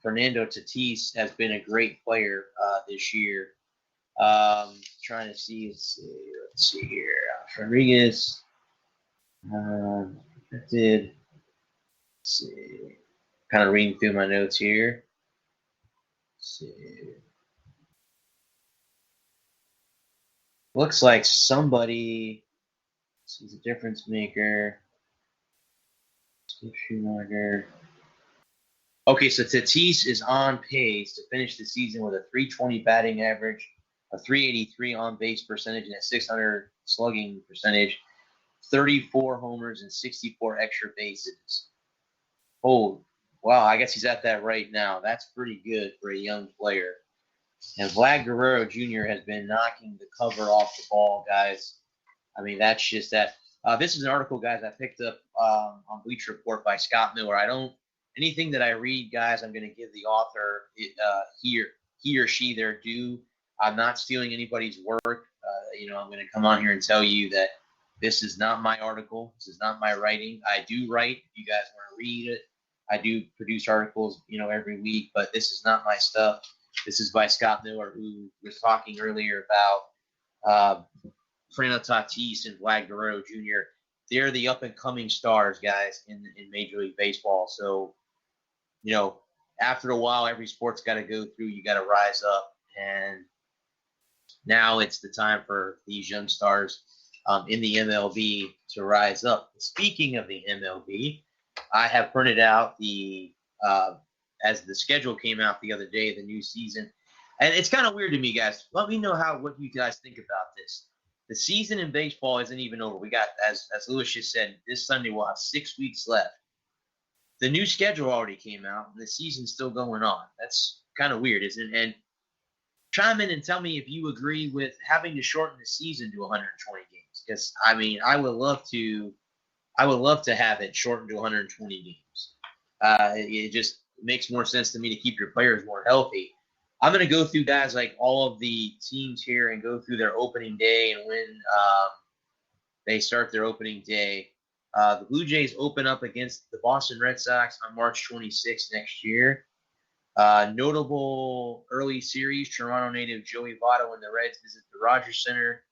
Fernando Tatis has been a great player this year. Trying to see. Let's see here. Rodriguez. Let's see. Kind of reading through my notes here. Let's see. Looks like somebody. He's a difference maker. Schumacher. Okay, so Tatis is on pace to finish the season with a .320 batting average, a .383 on-base percentage, and a .600 slugging percentage, 34 homers, and 64 extra bases. Oh, wow, I guess he's at that right now. That's pretty good for a young player. And Vlad Guerrero Jr. has been knocking the cover off the ball, guys. I mean, that's just that. This is an article, guys, I picked up on Bleacher Report by Scott Miller. Anything that I read, guys, I'm going to give the author he or she their due. I'm not stealing anybody's work. I'm going to come on here and tell you that this is not my article. This is not my writing. I do write. If you guys want to read it, I do produce articles, every week. But this is not my stuff. This is by Scott Miller, who was talking earlier about Fernando Tatis and Vlad Guerrero Jr. They're the up-and-coming stars, guys, in Major League Baseball. So, after a while, every sport's got to go through. You got to rise up. And now it's the time for these young stars in the MLB to rise up. Speaking of the MLB, I have printed out as the schedule came out the other day, the new season. And it's kind of weird to me, guys. Let me know what you guys think about this. The season in baseball isn't even over. We got, as Lewis just said, this Sunday we'll have 6 weeks left. The new schedule already came out, and the season's still going on. That's kind of weird, isn't it? And chime in and tell me if you agree with having to shorten the season to 120 games. Because, I would love to have it shortened to 120 games. It just makes more sense to me to keep your players more healthy. I'm going to go through, guys, like all of the teams here and go through their opening day and when they start their opening day. The Blue Jays open up against the Boston Red Sox on March 26th next year. Notable early series, Toronto native Joey Votto and the Reds visit the Rogers Center.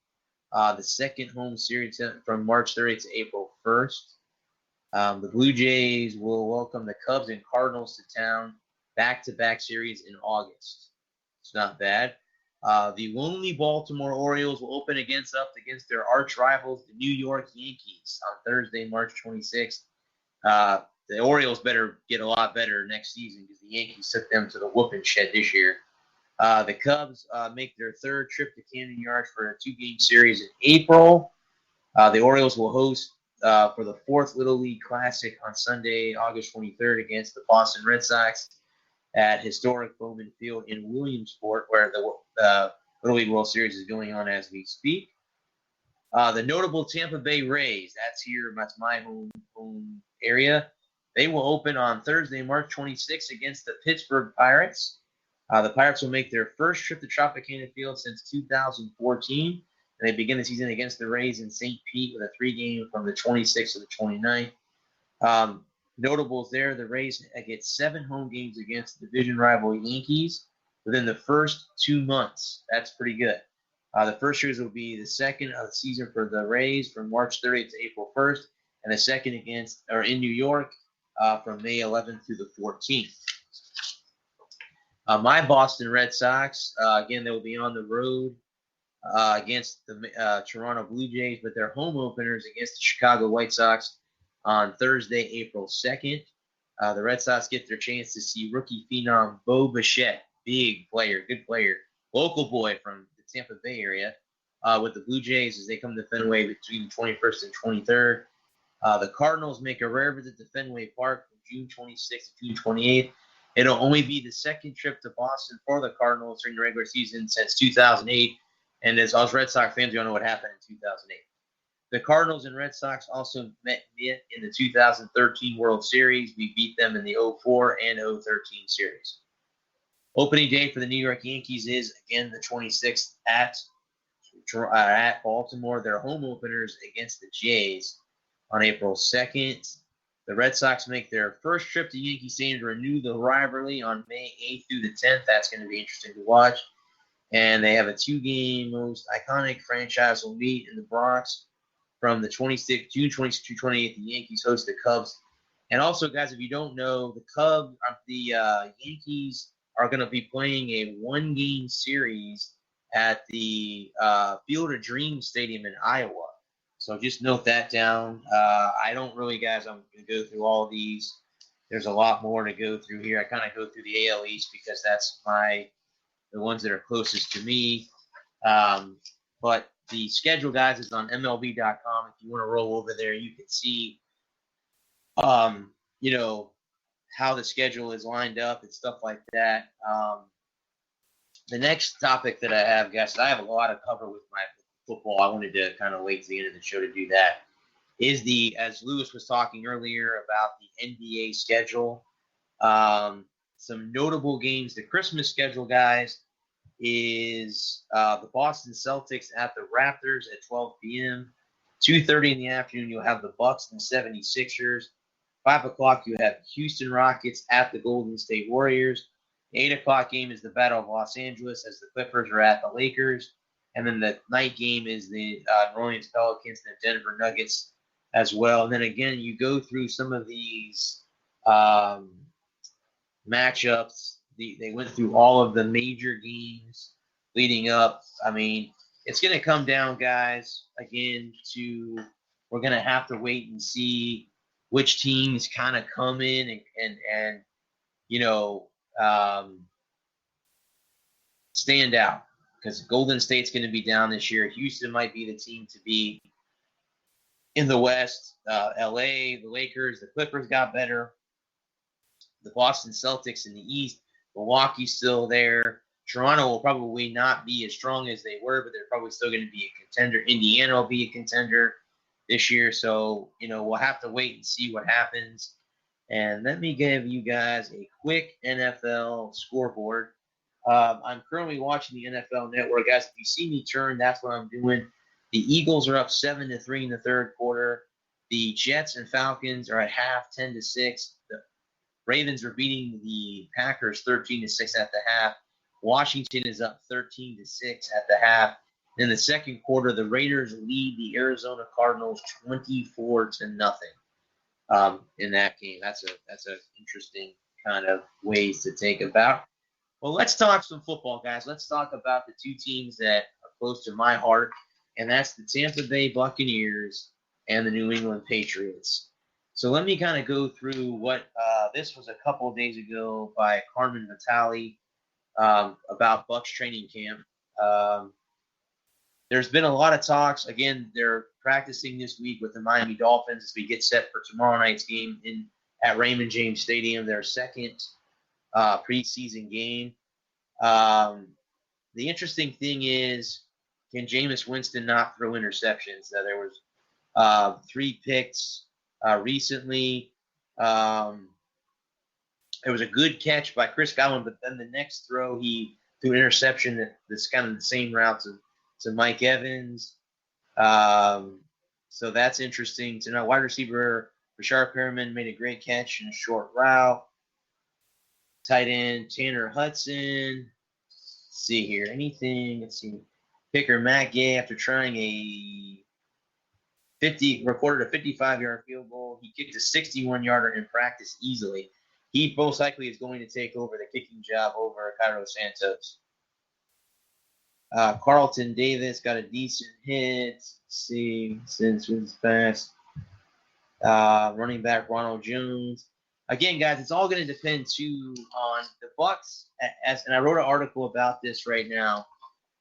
The second home series from March 30th to April 1st. The Blue Jays will welcome the Cubs and Cardinals to town, back-to-back series in August. It's not bad. The lonely Baltimore Orioles will open against their arch rivals, the New York Yankees, on Thursday, March 26th. The Orioles better get a lot better next season because the Yankees took them to the whooping shed this year. The Cubs make their third trip to Camden Yards for a 2-game series in April. The Orioles will host for the 4th Little League Classic on Sunday, August 23rd against the Boston Red Sox at historic Bowman Field in Williamsport, where the Little League World Series is going on as we speak. The notable Tampa Bay Rays, that's my home area. They will open on Thursday, March 26th against the Pittsburgh Pirates. The Pirates will make their first trip to Tropicana Field since 2014. And they begin the season against the Rays in St. Pete with a 3-game from the 26th to the 29th. Notables there, the Rays get 7 home games against division rival Yankees within the first 2 months. That's pretty good. The first series will be the second of the season for the Rays from March 30th to April 1st, and the second in New York from May 11th through the 14th. My Boston Red Sox, again, they will be on the road against the Toronto Blue Jays, but their home openers against the Chicago White Sox on Thursday, April 2nd. The Red Sox get their chance to see rookie phenom Bo Bichette, big player, good player, local boy from the Tampa Bay area, with the Blue Jays as they come to Fenway between the 21st and 23rd. The Cardinals make a rare visit to Fenway Park from June 26th to June 28th. It'll only be the second trip to Boston for the Cardinals during the regular season since 2008. And as us Red Sox fans, we all know what happened in 2008. The Cardinals and Red Sox also met in the 2013 World Series. We beat them in the 04 and 013 series. Opening day for the New York Yankees is, again, the 26th at Baltimore. Their home openers against the Jays on April 2nd. The Red Sox make their first trip to Yankee Stadium to renew the rivalry on May 8th through the 10th. That's going to be interesting to watch. And they have a 2-game most iconic franchise will meet in the Bronx from the June 26th to 28th. The Yankees host the Cubs. And also, guys, if you don't know, the Yankees are going to be playing a 1-game series at the Field of Dreams Stadium in Iowa. So just note that down. I don't really, guys, I'm going to go through all of these. There's a lot more to go through here. I kind of go through the AL East because that's the ones that are closest to me. But the schedule, guys, is on MLB.com. If you want to roll over there, you can see, how the schedule is lined up and stuff like that. The next topic that I have, guys, I have a lot to cover with my football. I wanted to kind of wait to the end of the show to do that. Is as Lewis was talking earlier about the NBA schedule. Some notable games. The Christmas schedule, guys, is the Boston Celtics at the Raptors at 12 p.m. 2:30 in the afternoon, you'll have the Bucs and the 76ers. 5 o'clock, you have Houston Rockets at the Golden State Warriors. The 8 o'clock game is the Battle of Los Angeles as the Clippers are at the Lakers. And then the night game is the New Orleans Pelicans and the Denver Nuggets as well. And then again, you go through some of these matchups. They went through all of the major games leading up. I mean, it's going to come down, guys, again, to we're going to have to wait and see which teams kind of come in and stand out. Because Golden State's going to be down this year. Houston might be the team to beat in the West. LA, the Lakers, the Clippers got better. The Boston Celtics in the East. Milwaukee's still there. Toronto will probably not be as strong as they were, but they're probably still going to be a contender. Indiana will be a contender this year. So, we'll have to wait and see what happens. And let me give you guys a quick NFL scoreboard. I'm currently watching the NFL Network. Guys, if you see me turn, that's what I'm doing. The Eagles are up 7-3 in the third quarter. The Jets and Falcons are at half, 10-6. The Ravens are beating the Packers 13-6 at the half. Washington is up 13-6 at the half. In the second quarter, the Raiders lead the Arizona Cardinals 24-0 in that game. That's a interesting kind of ways to think about. Well, let's talk some football, guys. Let's talk about the two teams that are close to my heart, and that's the Tampa Bay Buccaneers and the New England Patriots. So let me kind of go through what this was a couple of days ago by Carmen Vitale about Bucs training camp. There's been a lot of talks. Again, they're practicing this week with the Miami Dolphins as we get set for tomorrow night's game at Raymond James Stadium, their second preseason game. The interesting thing is, can Jameis Winston not throw interceptions? There was 3 picks recently. It was a good catch by Chris Godwin, but then the next throw he threw an interception that's kind of the same route to Mike Evans. So that's interesting to know. Wide receiver Rashard Perriman made a great catch in a short route. Tight end Tanner Hudson. Let's see here. Anything? Let's see. Kicker Matt Gay, after trying recorded a 55-yard field goal. He kicked a 61-yarder in practice easily. He most likely is going to take over the kicking job over Cairo Santos. Carlton Davis got a decent hit. Let's see, since was fast. Running back Ronald Jones. Again, guys, it's all going to depend too on the Bucs. And I wrote an article about this right now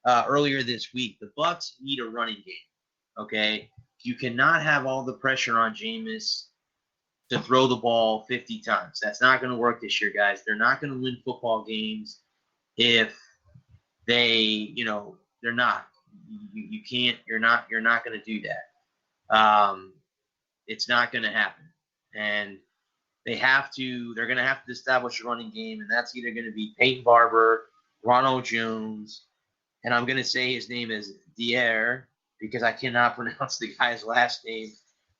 earlier this week. The Bucs need a running game. Okay, you cannot have all the pressure on Jameis to throw the ball 50 times. That's not going to work this year, guys. They're not going to win football games if they're not. You can't. You're not going to do that. It's not going to happen. And they're going to have to establish a running game, and that's either going to be Peyton Barber, Ronald Jones, and I'm going to say his name is Dier because I cannot pronounce the guy's last name.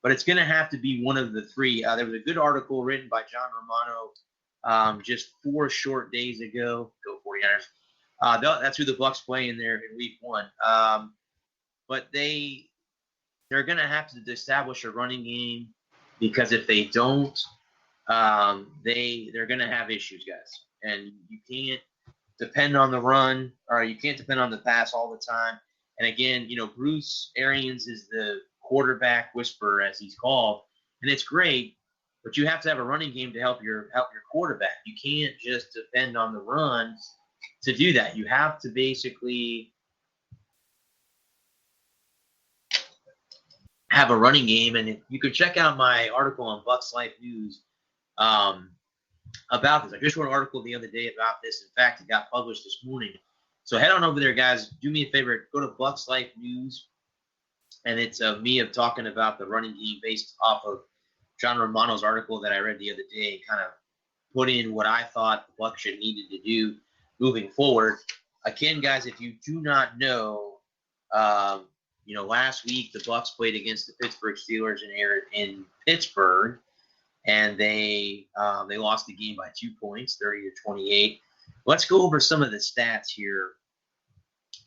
but it's going to have to be one of the three. There was a good article written by John Romano just 4 short days ago. Go 49ers. That's who the Bucs play in there in Week 1. But they're going to have to establish a running game, because if they don't, they're going to have issues, guys. And you can't depend on the run, or you can't depend on the pass all the time. And again, Bruce Arians is the quarterback whisperer, as he's called, and it's great, but you have to have a running game to help your quarterback. You can't just depend on the run to do that. You have to basically have a running game, and you can check out my article on Bucs Life News about this. I just wrote an article the other day about this. In fact, it got published this morning. So head on over there, guys. Do me a favor. Go to Bucs Life News, and it's me talking about the running game based off of John Romano's article that I read the other day, and kind of put in what I thought the Bucs should needed to do moving forward. Again, guys, if you do not know, last week the Bucs played against the Pittsburgh Steelers in Pittsburgh, and they lost the game by 2 points, 30-28. Let's go over some of the stats here.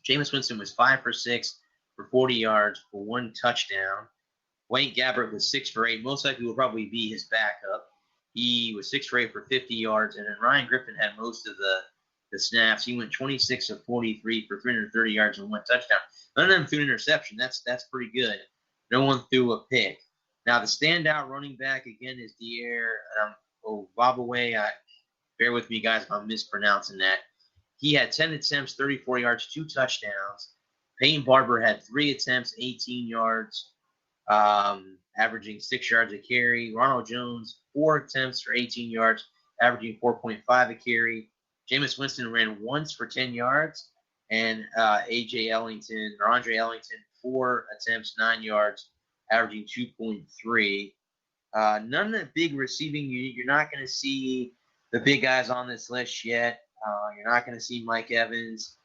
Jameis Winston was 5 for 6 for 40 yards for 1 touchdown. Wayne Gabbert was 6 for 8. Most likely will probably be his backup. He was 6 for 8 for 50 yards, and then Ryan Griffin had most of the snaps. He went 26 of 43 for 330 yards and 1 touchdown. None of them threw an interception. That's pretty good. No one threw a pick. Now, the standout running back, again, is Dier Obabaway. Bear with me, guys, if I'm mispronouncing that. He had 10 attempts, 34 yards, 2 touchdowns. Peyton Barber had 3 attempts, 18 yards, averaging 6 yards a carry. Ronald Jones, 4 attempts for 18 yards, averaging 4.5 a carry. Jameis Winston ran once for 10 yards. And Andre Ellington, 4 attempts, 9 yards, averaging 2.3. None of the big receiving. You're not going to see the big guys on this list yet. You're not going to see Mike Evans.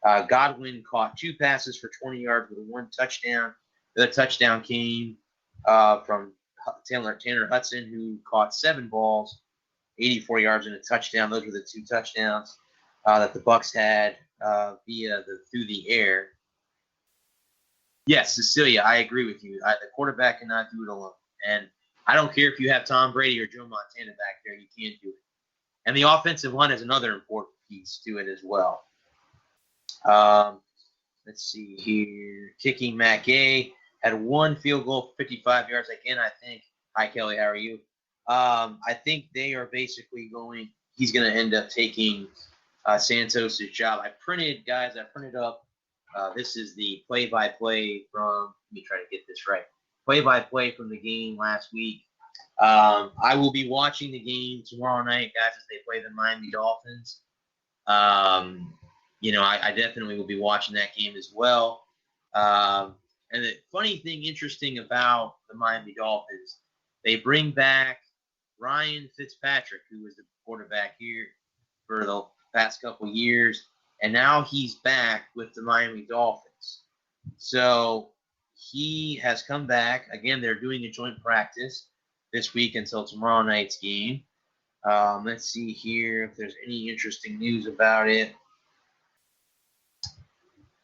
Godwin caught 2 passes for 20 yards with 1 touchdown. The other touchdown came from Tanner Hudson, who caught 7 balls, 84 yards and a touchdown. Those were the 2 touchdowns that the Bucs had through the air. Yes, Cecilia, I agree with you. The quarterback cannot do it alone. And I don't care if you have Tom Brady or Joe Montana back there. You can't do it. And the offensive line is another important piece to it as well. Let's see here. Kicking, Matt Gay had 1 field goal for 55 yards. Again, I think. Hi, Kelly. How are you? I think they are basically he's going to end up taking Santos' job. I printed up. This is the play-by-play from, let me try to get this right. Play-by-play from the game last week. I will be watching the game tomorrow night, guys, as they play the Miami Dolphins. I definitely will be watching that game as well. And the funny thing, interesting about the Miami Dolphins, they bring back Ryan Fitzpatrick, who was the quarterback here for the past couple years, and now he's back with the Miami Dolphins. So he has come back. Again, they're doing a joint practice this week until tomorrow night's game. Let's see here if there's any interesting news about it.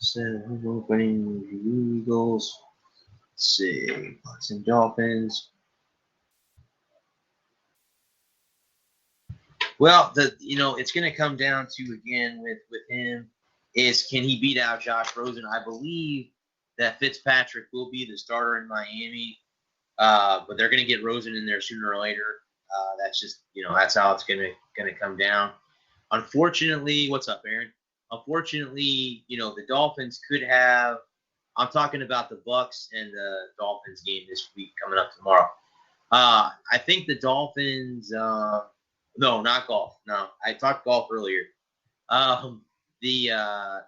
So, opening the Eagles. Let's see. Bucs and Dolphins. Well, it's going to come down to, again, with him, is can he beat out Josh Rosen? I believe that Fitzpatrick will be the starter in Miami, but they're going to get Rosen in there sooner or later. That's just, that's how it's going to come down. Unfortunately, what's up, Aaron? Unfortunately, the Dolphins could have. I'm talking about the Bucs and the Dolphins game this week coming up tomorrow. I think the Dolphins. No, not golf. No, I talked golf earlier. The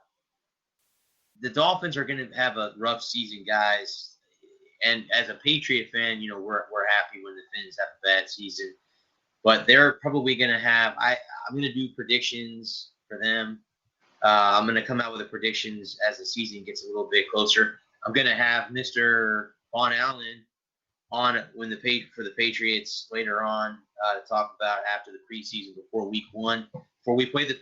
Dolphins are going to have a rough season, guys. And as a Patriot fan, we're happy when the Fins have a bad season. But they're probably going to have. I'm going to do predictions for them. I'm going to come out with the predictions as the season gets a little bit closer. I'm going to have Mr. Von Allen on when for the Patriots later on to talk about after the preseason before week 1. Before we play the